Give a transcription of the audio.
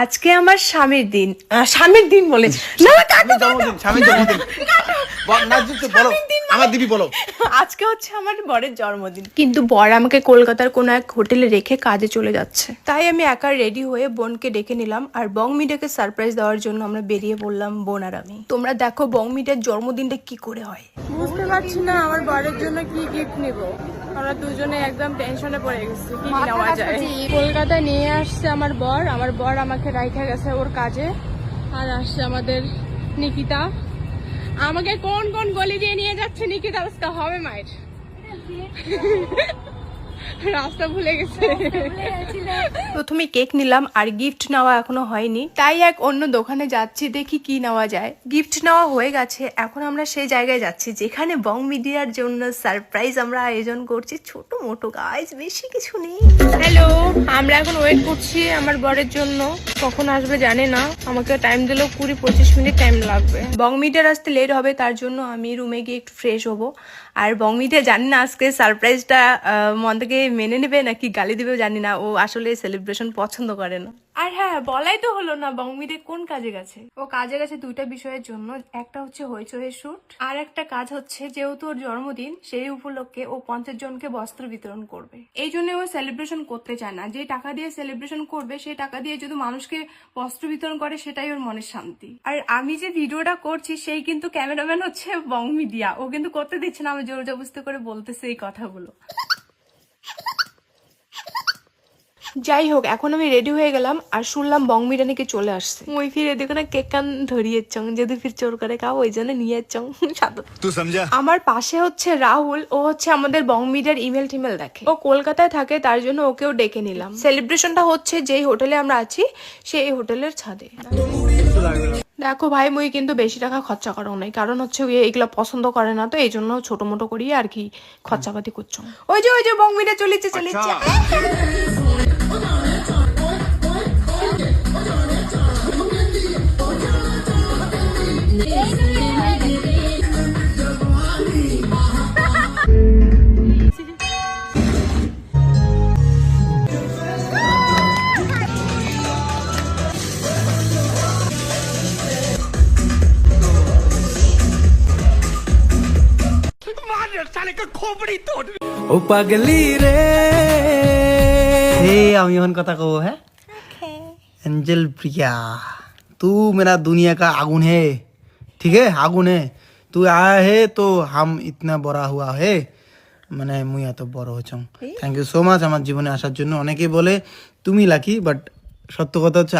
আজকে আমার স্বামীর দিন। স্বামীর দিন বলে না, কাটো জন্মদিন, স্বামীর জন্মদিন। না যদি বলো, আমার দিবি বলো। আজকে হচ্ছে আমার বরের জন্মদিন, কিন্তু বর আমাকে কলকাতার কোনো এক হোটেলে রেখে কাজে চলে যাচ্ছে। তাই আমি একা রেডি হয়ে বোনকে ডেকে নিলাম, আর বং মিডিয়াকে সারপ্রাইজ দেওয়ার জন্য আমরা বেরিয়ে পড়লাম বোন আর আমি। তোমরা দেখো বং মিডিয়ার জন্মদিনটা কি করে হয়। বুঝতে পারছি না আমার বরের জন্য কি গিফট নেব। আমরা দুজনে একদম টেনশনে পড়ে গেছি কি নেওয়া যায়। কলকাতায় নিয়ে আসছে আমার বর আমাকে রাইখা গেছে ওর কাজে। আর আসছে আমাদের নিকিতা, আমাকে কোন কোন গলি দিয়ে নিয়ে যাচ্ছে নিকিতা, রাস্তা হবে মায়ের রাস্তা ভুলে গেছে। প্রথমে কেক নিলাম, আর গিফট নেওয়া এখনো হয়নি, তাই এক অন্য দোকানে যাচ্ছি, দেখি কি নেওয়া যায়। গিফট নেওয়া হয়ে গেছে, এখন আমরা সেই জায়গায় যাচ্ছি যেখানে বং মিডিয়ার জন্য সারপ্রাইজ আমরা আয়োজন করছি, ছোট মোটো গাইজ, বেশি কিছু নেই। হ্যালো, আমরা এখন ওয়েট করছি আমার বরের জন্য, কখন আসবে জানে না, আমাকে টাইম দিলেও 20-25 মিনিট টাইম লাগবে। বং মিডিয়ার আসতে লেট হবে, তার জন্য আমি রুমে গিয়ে একটু ফ্রেশ হবো। আর বং মিডিয়া জানি না আজকে সারপ্রাইজটা মন থেকে মেনে নেবে নাকি গালি দিবেও জানি না, ও আসলে সেলিব্রেশন পছন্দ করে না। আর হ্যাঁ, বলাই তো হলো না বং মিডিয়া কোন কাজে গেছে। ও কাজে গেছে দুইটা বিষয়ের জন্য, একটা হচ্ছে হইচইয়ের শুট, আর একটা কাজ হচ্ছে যেহেতু ওর জন্মদিন সেই উপলক্ষে ও 50 জনকে বস্ত্র বিতরণ করবে। এই জন্য ও সেলিব্রেশন করতে চায় না, যে টাকা দিয়ে সেলিব্রেশন করবে সেই টাকা দিয়ে যদি মানুষকে বস্ত্র বিতরণ করে সেটাই ওর মনের শান্তি। আর আমি যে ভিডিওটা করছি সেই কিন্তু ক্যামেরাম্যান হচ্ছে বং মিডিয়া, ও কিন্তু করতে দিচ্ছে না, আমি জোর জবরদস্তি করে বলতেছি এই কথাগুলো। যাই হোক, এখন আমি রেডি হয়ে গেলাম, আর শুনলাম বং মিডিয়া নাকি চলে আসছে। মুই ফিরে দেখো না কেক কান ধরিয়ে চং, যদি ফির চোর করে খাও ওই জন্য নিয়ে চং সাদত। আমার পাশে হচ্ছে রাহুল, ও হচ্ছে আমাদের বং মিডিয়ার ইমেল টিমেল দেখে, ও কলকাতায় থাকে, তার জন্য ওকেও ডেকে নিলাম। সেলিব্রেশনটা হচ্ছে যেই হোটেলে আমরা আছি সেই হোটেলের ছাদে। দেখো ভাই, মুই কিন্তু বেশি টাকা খরচা করো নাই, কারণ হচ্ছে এইগুলো পছন্দ করে না, তো এই জন্য ছোট মোটো করি আর কি খরচাপাতি করছো। ওই যে বং মিডিয়া চলেছে। ও পাগলি রে, আমি এখন কথা কहो है एंजल प्रिया, तू मेरा दुनिया का आगुन है, ठीक है, आगुन है। तू आया है तो हम इतना बड़ा हुआ है, মানে মুই এত বড় হচ্ছং। থ্যাংক ইউ সো মাচ আমার জীবনে আসার জন্য। অনেকেই বলে তুমি লাকি, বাট সত্য কথা হচ্ছে